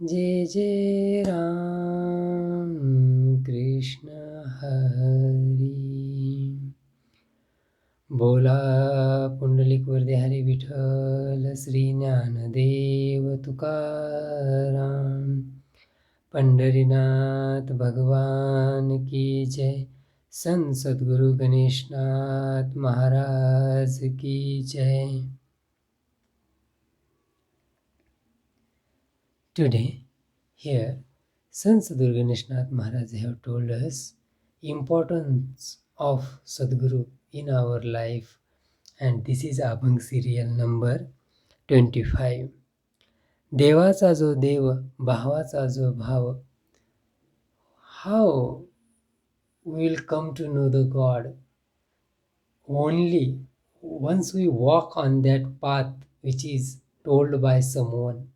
जय जय राम कृष्ण हरी. बोला पुंडलिक वरदे हरी विठ्ठल श्री ज्ञानदेव तुकाराम. पंढरीनाथ भगवान की जय. संत सद्गुरु गणेशनाथ महाराज की जय. Today, here, Sant Sadguru Ganeshnath Maharaj have told us importance of Sadguru in our life, and this is Abhang serial number 25. देवाचा जो देव, भावाचा जो भाव. How we will come to know the God? Only once we walk on that path which is told by someone.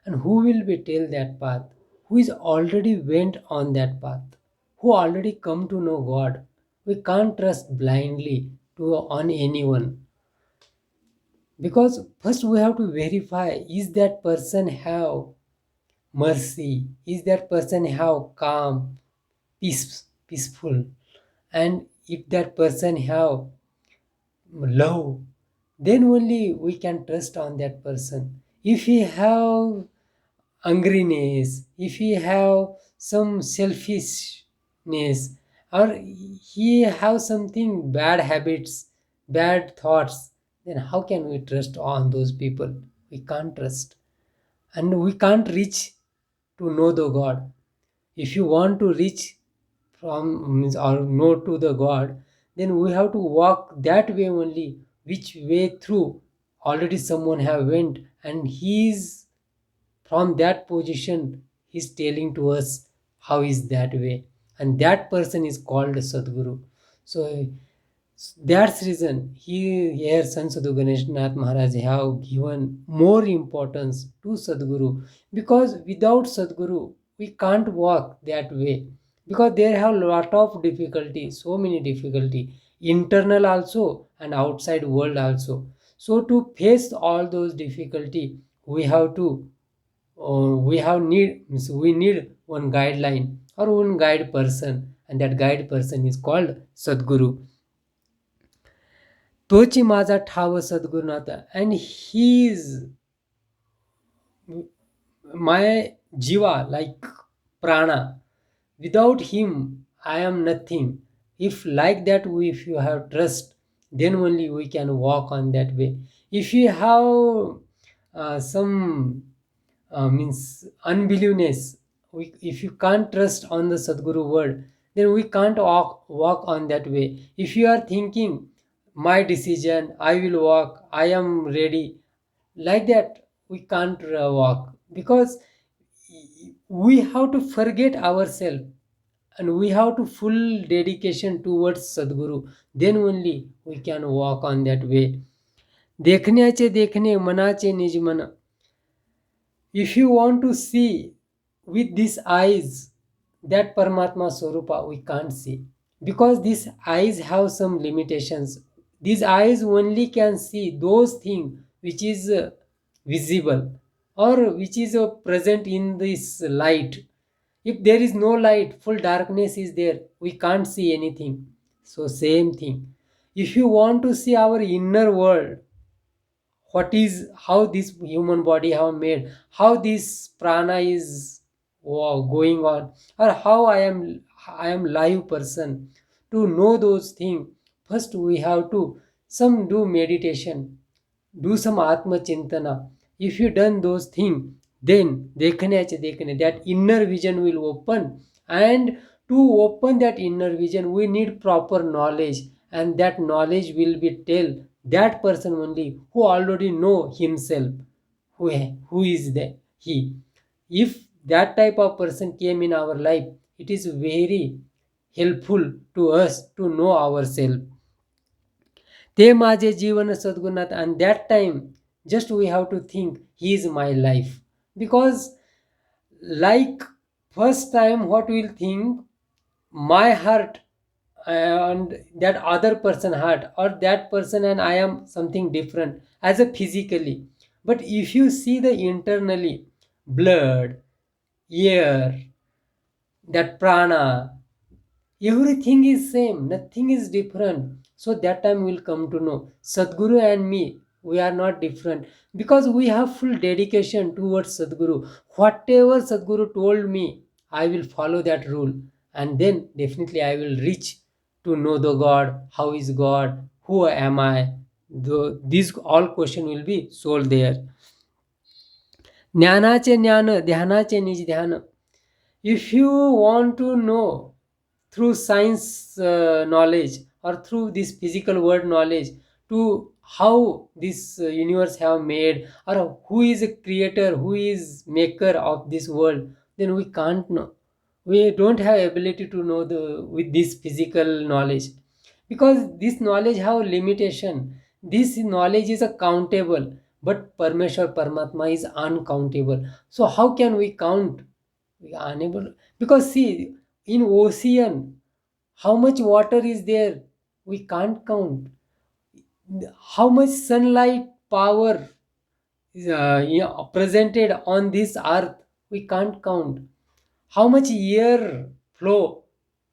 And who will be tell that path? Who is already went on that path? Who already come to know God? We can't trust blindly on anyone, because first we have to verify, is that person have mercy? Is that person have calm, peaceful? And if that person have love, then only we can trust on that person. If he have angriness, if he have some selfishness, or he have something bad habits, bad thoughts, then how can we trust on those people? We can't trust, and we can't reach to know the God. If you want to reach from means or know to the God, then we have to walk that way only, which way through already someone have went, and he is from that position, he's telling to us how is that way, and that person is called Sadguru. So that's reason he here Sant Sadhu Ganeshnath Maharaj have given more importance to Sadguru, because without Sadguru we can't walk that way, because there have lot of difficulty, so many difficulty, internal also and outside world also. So to face all those difficulty, we have to we need one guideline or one guide person, and that guide person is called Sadguru. तोची माझा ठाव सद्गुरुनाथ, and he is my jiva, like prana. Without him I am nothing. If like that, if you have trust, then only we can walk on that way. If you have some means unbelieveness, if you can't trust on the Sadguru word, then we can't walk on that way. If you are thinking, my decision, I will walk, I am ready, like that, we can't walk, because we have to forget ourselves, and we have to full dedication towards Sadguru, then only we can walk on that way. देखण्याचे देखणे मनाचे निज मन. If you want to see with these eyes that Paramatma Swarupa, we can't see, because these eyes have some limitations. These eyes only can see those things which is visible, or which is present in this light. If there is no light, full darkness is there, we can't see anything. So same thing, if you want to see our inner world, what is, how this human body have made, how this prana is going on, or how I am live person, to know those things, first we have to some do meditation, do some atma chintana. If you done those things, then dekhneche dekhne, that inner vision will open. And to open that inner vision, we need proper knowledge, and that knowledge will be tell that person only who already know himself, who is the he. If that type of person came in our life, it is very helpful to us to know ourselves. ते माझे जीवन सद्गुणात, and that time just we have to think he is my life. Because like first time what we'll think, my heart and that other person heart, or that person and I am something different as a physically. But if you see the internally, blood, air, that prana, everything is same, nothing is different. So that time we'll come to know Sadguru and me, we are not different, because we have full dedication towards Sadguru. Whatever Sadguru told me, I will follow that rule, and then definitely I will reach to know the God, how is God, who am I. These all question will be solved there. ज्ञानाचे ज्ञान, ध्यानाचे निज ध्यान. If you want to know through science knowledge, or through this physical world knowledge, to how this universe have made, or who is a creator, who is maker of this world, then we can't know. We don't have ability to know the with this physical knowledge, because this knowledge have limitation. This knowledge is accountable, but Parmeshwar Paramatma is uncountable. So how can we count? We are unable, because see, in ocean, how much water is there? We can't count. How much sunlight power is presented on this earth? We can't count. How much air flow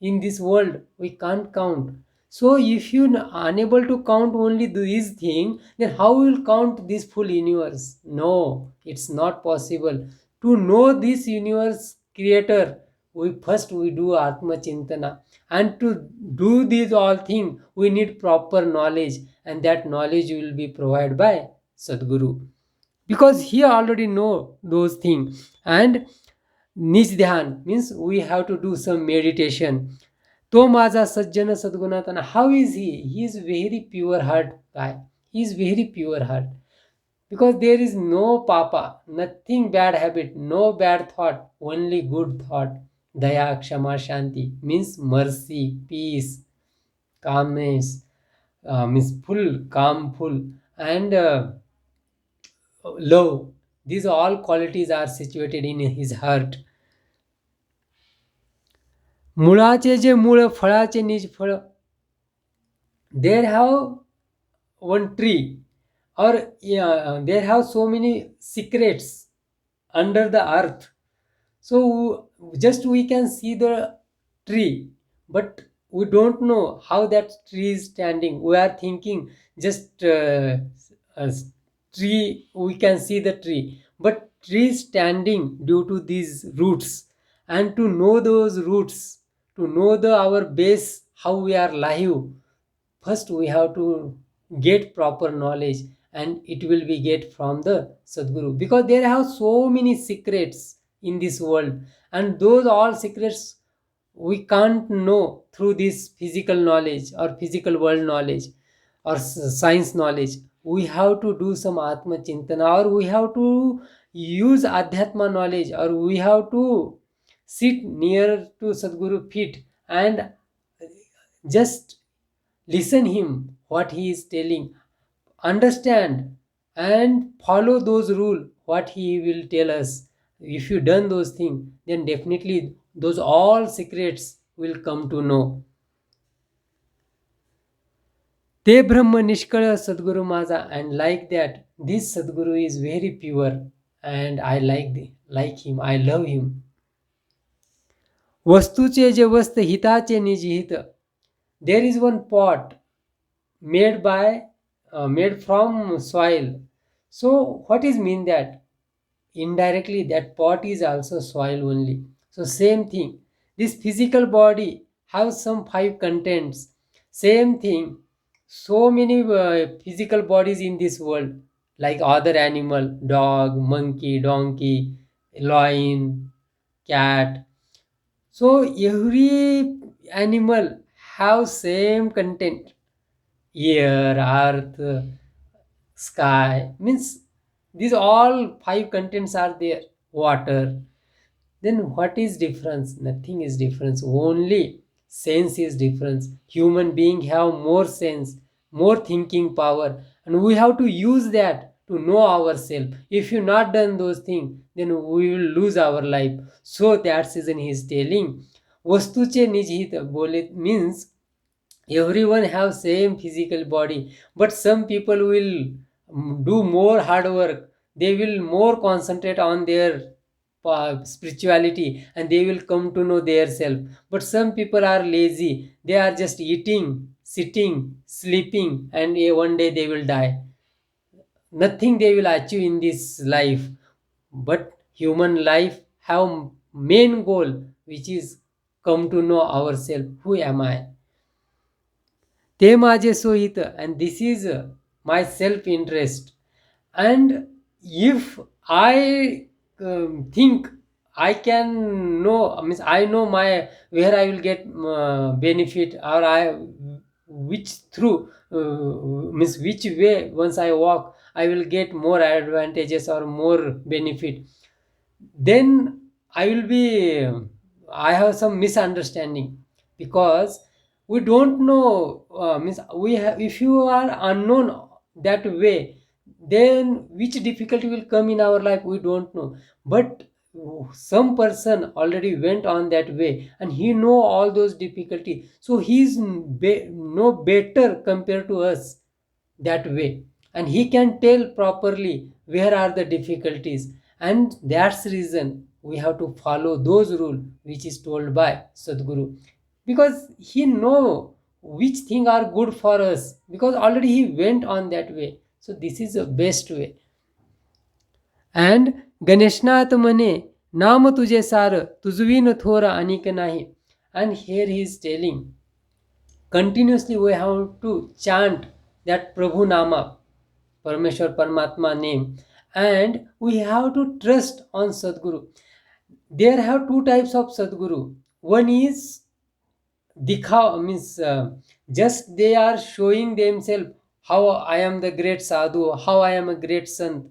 in this world? We can't count. So if you unable to count only these things, then how will count this full universe? No, it's not possible. To know this universe creator, we do Atma Chintana, and to do these all things we need proper knowledge, and that knowledge will be provided by Sadguru, because he already know those things. And निज ध्यान means we have to do some meditation. तो माझा सज्जन सद्गुणातना. How is he is very pure heart guy. He is very pure heart, because there is no papa, nothing bad habit, no bad thought, only good thought. Daya, kshama, shanti means mercy, peace, calmness, means full calm, full, and love. These all qualities are situated in his heart. मुळाचे जे मूळ, फळाचे निज फळ. There have one tree, or there have so many secrets under the earth. So just we can see the tree, but we don't know how that tree is standing. We are thinking just a tree, we can see the tree, but tree standing due to these roots. And to know those roots, to know our base, how we are live, first we have to get proper knowledge, and it will be get from the Sadguru, because there have so many secrets in this world, and those all secrets we can't know through this physical knowledge, or physical world knowledge, or science knowledge. We have to do some Atma Chintana, or we have to use Adhyatma knowledge, or we have to sit near to Sadguru feet, and just listen him what he is telling, understand, and follow those rule what he will tell us. If you done those things, then definitely those all secrets will come to know. ते ब्रह्म निष्कळ Sadguru माझा. And like that, this Sadguru is very pure, and I like him, I love him. वस्तूचे जे वस्त, हिताचे निज हित. There is one pot made from soil. So what is mean that? Indirectly that pot is also soil only. So same thing, this physical body has some 5 contents. Same thing, so many physical bodies in this world, like other animal, dog, monkey, donkey, lion, cat. So every animal have same content. Air, earth, sky, means these all 5 contents are there. Water. Then what is difference? Nothing is difference, only sense is difference. Human being have more sense, more thinking power, and we have to use that to know ourselves. If you not done those things, then we will lose our life. So that reason he is telling vastuche nijhit bole, means everyone have same physical body, but some people will do more hard work, they will more concentrate on their spirituality, and they will come to know their self. But some people are lazy, they are just eating, sitting, sleeping, and one day they will die. Nothing they will achieve in this life. But human life have main goal, which is come to know ourselves. Who am I? ते माझे सोयीत, and this is my self interest. And if I think I can know, means I know my where I will get benefit, or I which through means which way once I walk I will get more advantages or more benefit, then I will be I have some misunderstanding. Because we don't know, means we have, if you are unknown that way, then which difficulty will come in our life we don't know. But some person already went on that way and he know all those difficulty, so he is no better compared to us that way, and he can tell properly where are the difficulties. And that's the reason we have to follow those rule which is told by Sadguru, because he know which thing are good for us, because already he went on that way. So this is the best way. And Ganeshnath म्हणे नाम तुझे सार तुझविन थोर अनिक नाही. And here he is telling continuously we have to chant that Prabhu Nama, Parameshwar Paramatma name, and we have to trust on Sadguru. There have two types of Sadguru. One is dikha, means just they are showing themselves how I am the great sadhu, how I am a great sant.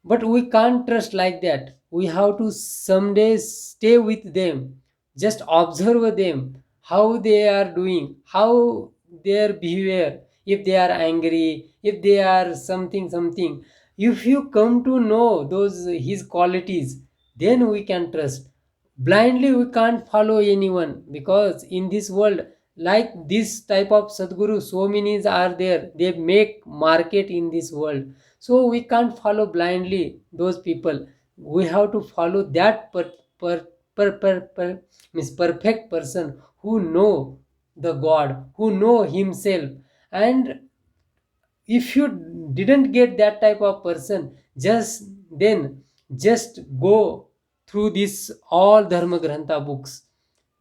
But we can't trust like that. We have to someday stay with them, just observe them, how they are doing, how their behavior, if they are angry, if they are something. If you come to know those his qualities, then we can trust. Blindly we can't follow anyone, because in this world, like this type of Sadguru, so many are there, they make market in this world. So we can't follow blindly those people. We have to follow that means perfect person who know the God, who know himself. And if you didn't get that type of person, just go through this all dharma grantha books,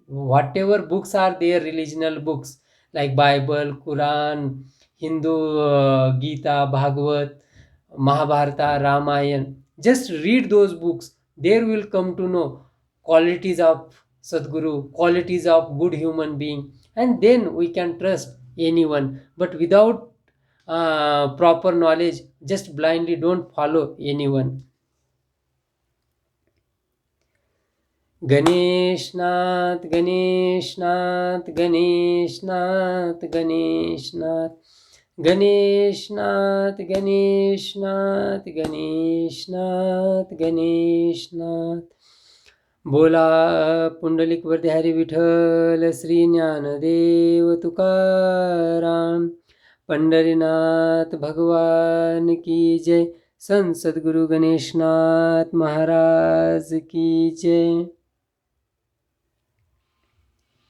whatever books are there, religional books like Bible, Quran, Hindu, Gita, Bhagavad, Mahabharata, Ramayan. Just read those books, there will come to know qualities of Sadguru, qualities of good human being, and then we can trust anyone. But without proper knowledge, just blindly don't follow anyone. Ganeshnath Ganeshnath Ganeshnath Ganeshnath Ganeshnath Ganeshnath Ganeshnath Ganeshnath. बोला पुंडलिक वर्धे विठ्ठल श्री ज्ञानदेव तुकाराम. पंढरीनाथ भगवान की जय. संत सद्गुरु गणेशनाथ महाराज की जय.